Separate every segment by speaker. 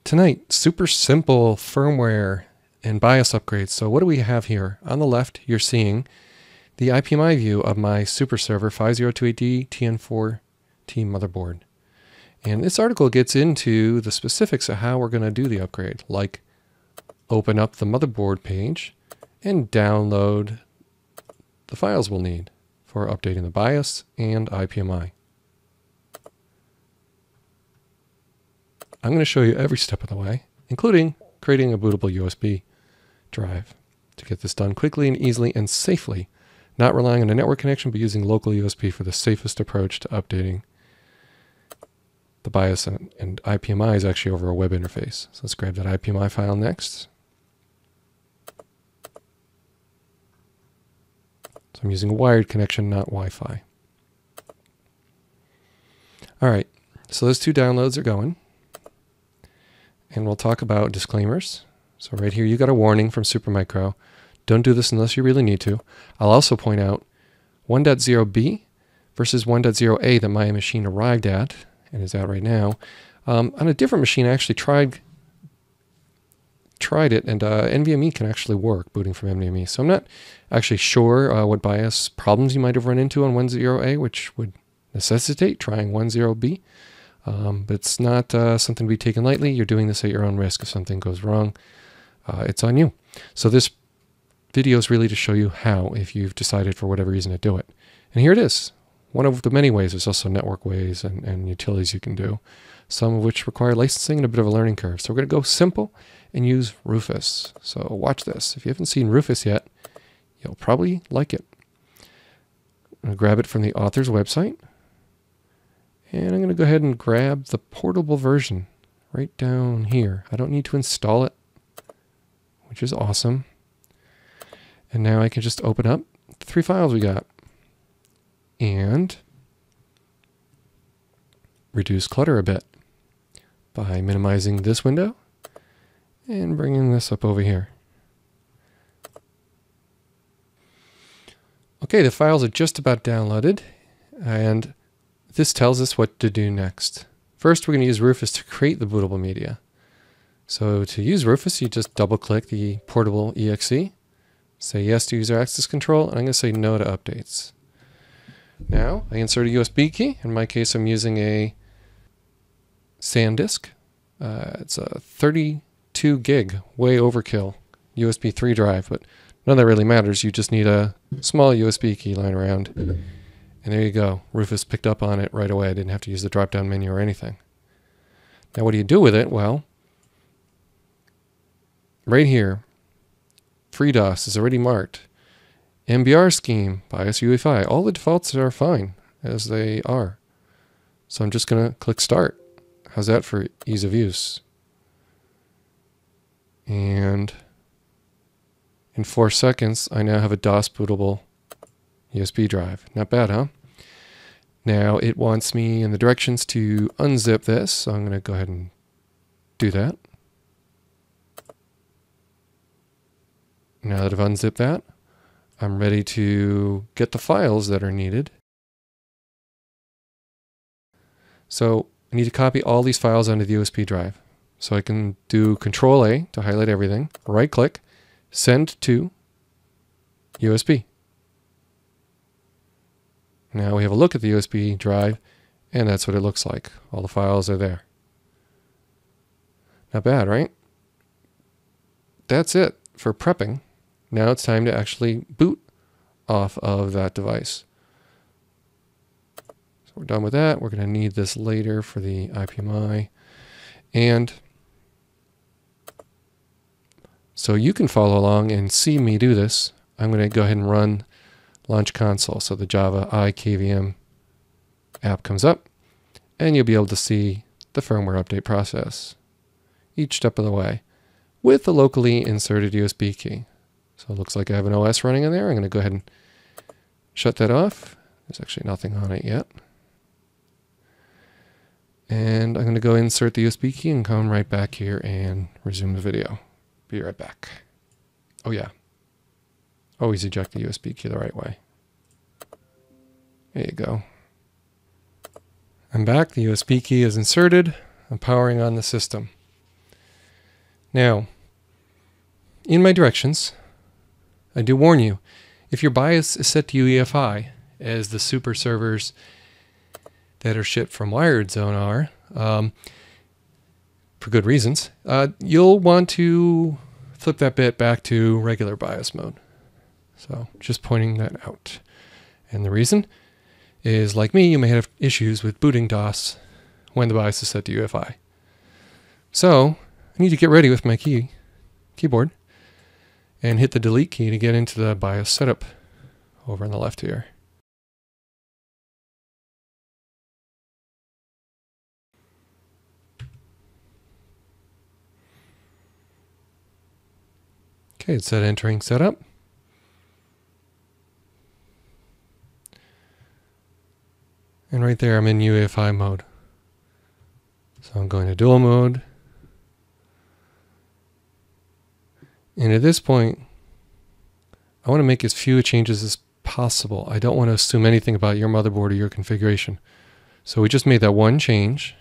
Speaker 1: Tonight, super simple firmware and BIOS upgrades. So what do we have here? On the left, you're seeing the IPMI view of my SuperServer SYS-5028D-TN4T motherboard. And this article gets into the specifics of how we're going to do the upgrade, like open up the motherboard page and download the files we'll need for updating the BIOS and IPMI. I'm going to show you every step of the way, including creating a bootable USB drive to get this done quickly and easily and safely, not relying on a network connection, but using local USB for the safest approach to updating the BIOS and IPMI is actually over a web interface. So let's grab that IPMI file next. So I'm using a wired connection, not Wi-Fi. All right, so those two downloads are going. And we'll talk about disclaimers. So right here, you got a warning from Supermicro. Don't do this unless you really need to. I'll also point out 1.0b versus 1.0a that my machine arrived at and is out right now. On a different machine, I actually tried it, and NVMe can actually work booting from NVMe. So I'm not actually sure what BIOS problems you might have run into on 1.0a, which would necessitate trying 1.0b. But it's not something to be taken lightly. You're doing this at your own risk. If something goes wrong, it's on you. So this video is really to show you how, if you've decided for whatever reason to do it. And here it is. One of the many ways. There's also network ways and utilities you can do, some of which require licensing and a bit of a learning curve. So we're going to go simple and use Rufus. So watch this. If you haven't seen Rufus yet, you'll probably like it. I'm going to grab it from the author's website. And I'm going to go ahead and grab the portable version right down here. I don't need to install it, which is awesome. And now I can just open up the three files we got and reduce clutter a bit by minimizing this window and bringing this up over here. Okay, the files are just about downloaded, and this tells us what to do next. First, we're going to use Rufus to create the bootable media. So to use Rufus, you just double-click the portable exe, say yes to user access control, and I'm going to say no to updates. Now, I insert a USB key. In my case, I'm using a SanDisk. It's a 32 gig, way overkill, USB 3 drive, but none of that really matters. You just need a small USB key lying around. And there you go. Rufus picked up on it right away. I didn't have to use the drop-down menu or anything. Now what do you do with it? Well, right here, FreeDOS is already marked. MBR scheme, BIOS UEFI. All the defaults are fine as they are. So I'm just going to click Start. How's that for ease of use? And in 4 seconds, I now have a DOS bootable USB drive. Not bad, huh? Now it wants me in the directions to unzip this, so I'm going to go ahead and do that. Now that I've unzipped that, I'm ready to get the files that are needed. So I need to copy all these files onto the USB drive. So I can do Control-A to highlight everything, right-click, send to USB. Now we have a look at the USB drive, and that's what it looks like. All the files are there. Not bad, right? That's it for prepping. Now it's time to actually boot off of that device. So we're done with that. We're going to need this later for the IPMI. And so you can follow along and see me do this. I'm going to go ahead and run Launch Console. So the Java iKVM app comes up, and you'll be able to see the firmware update process each step of the way with the locally inserted USB key. So it looks like I have an OS running in there. I'm going to go ahead and shut that off. There's actually nothing on it yet. And I'm going to go insert the USB key and come right back here and resume the video. Be right back. Oh yeah. Always eject the USB key the right way. There you go. I'm back. The USB key is inserted. I'm powering on the system. Now, in my directions, I do warn you, if your BIOS is set to UEFI, as the super servers that are shipped from Wired Zone are, for good reasons, you'll want to flip that bit back to regular BIOS mode. So just pointing that out. And the reason is, like me, you may have issues with booting DOS when the BIOS is set to UEFI. So I need to get ready with my keyboard and hit the delete key to get into the BIOS setup over on the left here. Okay, it said entering setup. And right there I'm in UEFI mode. So I'm going to dual mode. And at this point, I want to make as few changes as possible. I don't want to assume anything about your motherboard or your configuration. So we just made that one change.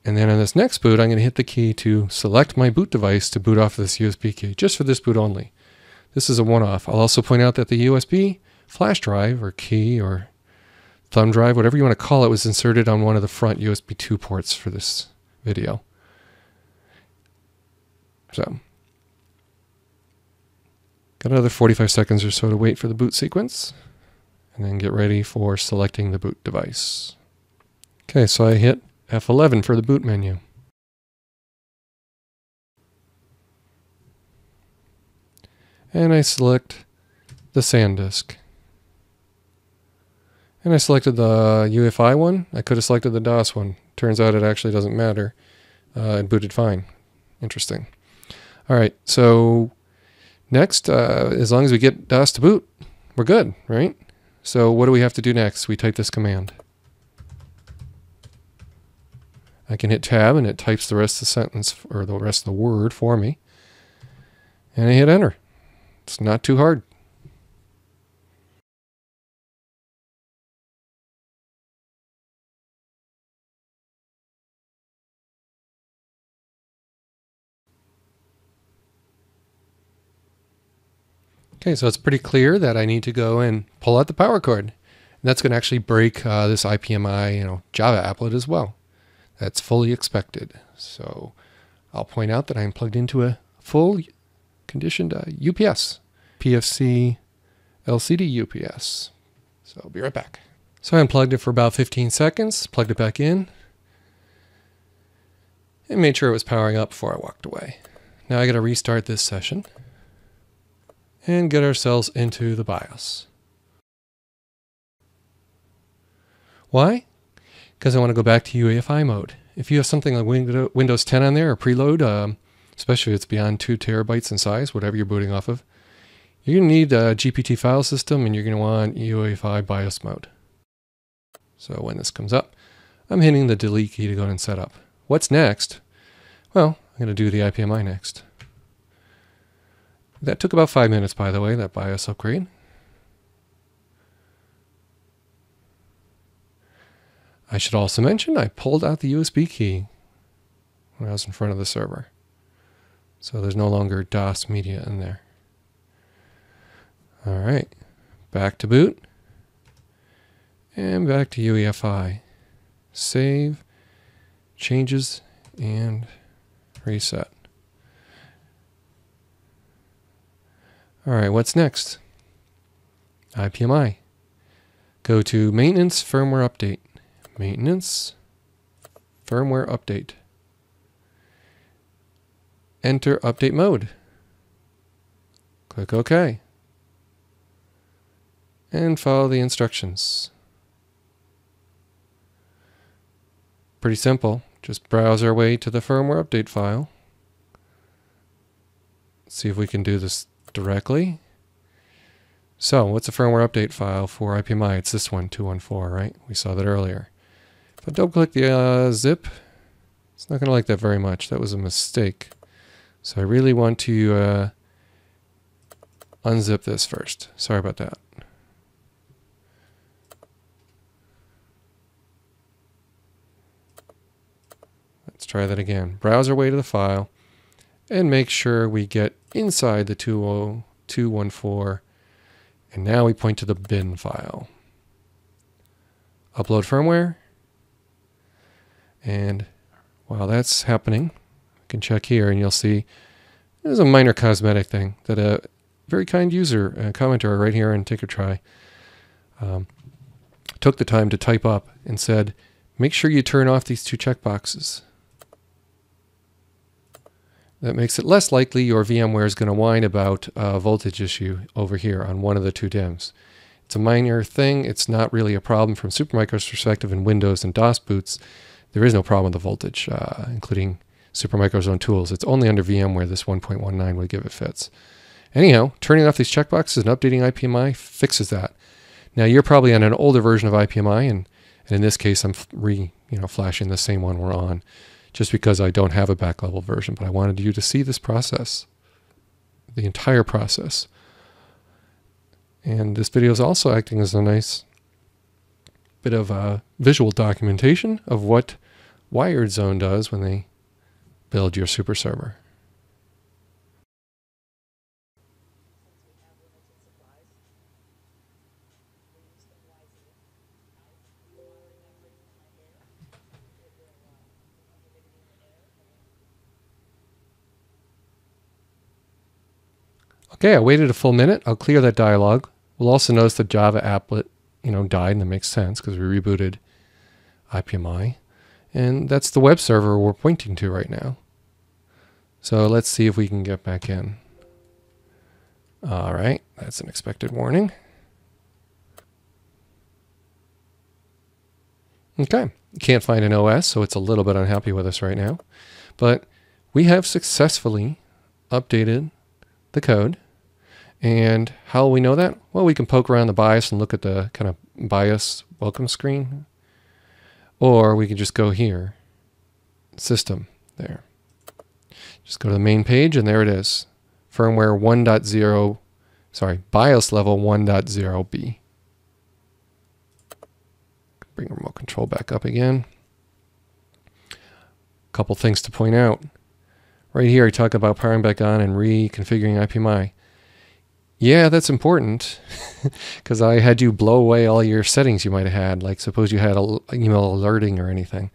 Speaker 1: And then on this next boot, I'm going to hit the key to select my boot device to boot off this USB key, just for this boot only. This is a one-off. I'll also point out that the USB flash drive or key or thumb drive, whatever you want to call it, was inserted on one of the front USB 2 ports for this video. So, got another 45 seconds or so to wait for the boot sequence, and then get ready for selecting the boot device. Okay, so I hit F11 for the boot menu. And I select the SanDisk. And I selected the UEFI one. I could have selected the DOS one. Turns out it actually doesn't matter. It booted fine. Interesting. All right, so next, as long as we get DOS to boot, we're good, right? So what do we have to do next? We type this command. I can hit tab and it types the rest of the sentence or the rest of the word for me. And I hit enter. It's not too hard. Okay, so it's pretty clear that I need to go and pull out the power cord. And that's going to actually break this IPMI, Java applet as well. That's fully expected. So I'll point out that I'm plugged into a full conditioned UPS, PFC LCD UPS. So I'll be right back. So I unplugged it for about 15 seconds, plugged it back in, and made sure it was powering up before I walked away. Now I got to restart this session and get ourselves into the BIOS. Why? Because I want to go back to UEFI mode. If you have something like Windows 10 on there or preload, especially if it's beyond 2 terabytes in size, whatever you're booting off of, you're going to need a GPT file system and you're going to want UEFI BIOS mode. So when this comes up, I'm hitting the delete key to go and set up. What's next? Well, I'm going to do the IPMI next. That took about 5 minutes, by the way, that BIOS upgrade. I should also mention I pulled out the USB key when I was in front of the server. So there's no longer DOS media in there. All right, back to boot. And back to UEFI. Save, changes, and reset. All right, what's next? IPMI. Go to Maintenance Firmware Update. Maintenance Firmware Update. Enter Update Mode. Click OK. And follow the instructions. Pretty simple. Just browse our way to the firmware update file. Let's see if we can do this directly. So, what's a firmware update file for IPMI? It's this one, 214, right? We saw that earlier. If I double click the zip, it's not going to like that very much. That was a mistake. So I really want to unzip this first. Sorry about that. Let's try that again. Browse our way to the file and make sure we get inside the 20214. And now we point to the bin file. Upload firmware. And while that's happening, you can check here and you'll see there's a minor cosmetic thing that a very kind user, commenter right here in Tinkertry, took the time to type up and said, make sure you turn off these two checkboxes. That makes it less likely your VMware is going to whine about a voltage issue over here on one of the two DIMMs. It's a minor thing. It's not really a problem from Supermicro's perspective in Windows and DOS boots. There is no problem with the voltage, including Supermicro's own tools. It's only under VMware this 1.19 would give it fits. Anyhow, turning off these checkboxes and updating IPMI fixes that. Now you're probably on an older version of IPMI, and in this case I'm flashing the same one we're on, just because I don't have a back level version, but I wanted you to see this process, the entire process. And this video is also acting as a nice bit of visual documentation of what Wired Zone does when they build your SuperServer. Okay, I waited a full minute. I'll clear that dialog. We'll also notice the Java applet, died, and that makes sense because we rebooted IPMI. And that's the web server we're pointing to right now. So let's see if we can get back in. All right, that's an expected warning. Okay, can't find an OS, so it's a little bit unhappy with us right now. But we have successfully updated the code. And how will we know that? Well, we can poke around the BIOS and look at the kind of BIOS welcome screen. Or we can just go here, system, there. Just go to the main page and there it is. Firmware 1.0, BIOS level 1.0b. Bring remote control back up again. A couple things to point out. Right here I talk about powering back on and reconfiguring IPMI. Yeah, that's important because I had you blow away all your settings you might have had. Like suppose you had email alerting or anything.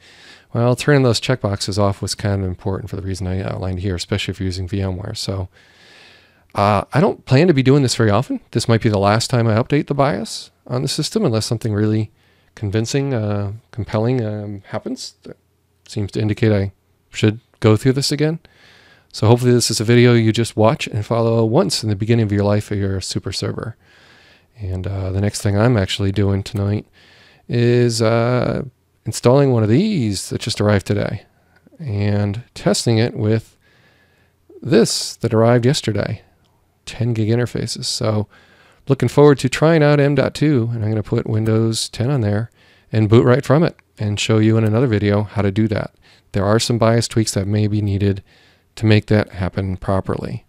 Speaker 1: Well, turning those checkboxes off was kind of important for the reason I outlined here, especially if you're using VMware. So I don't plan to be doing this very often. This might be the last time I update the BIOS on the system unless something really convincing, compelling happens. That seems to indicate I should go through this again. So hopefully this is a video you just watch and follow once in the beginning of your life of your SuperServer. And the next thing I'm actually doing tonight is installing one of these that just arrived today and testing it with this that arrived yesterday, 10 gig interfaces. So looking forward to trying out M.2, and I'm going to put Windows 10 on there and boot right from it and show you in another video how to do that. There are some BIOS tweaks that may be needed to make that happen properly.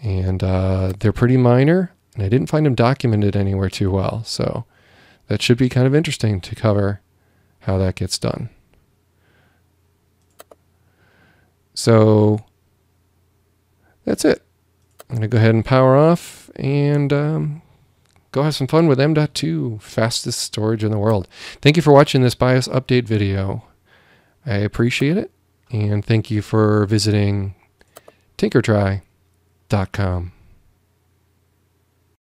Speaker 1: And they're pretty minor, and I didn't find them documented anywhere too well. So that should be kind of interesting to cover how that gets done. So that's it. I'm going to go ahead and power off and go have some fun with M.2, fastest storage in the world. Thank you for watching this BIOS update video. I appreciate it. And thank you for visiting tinkertry.com.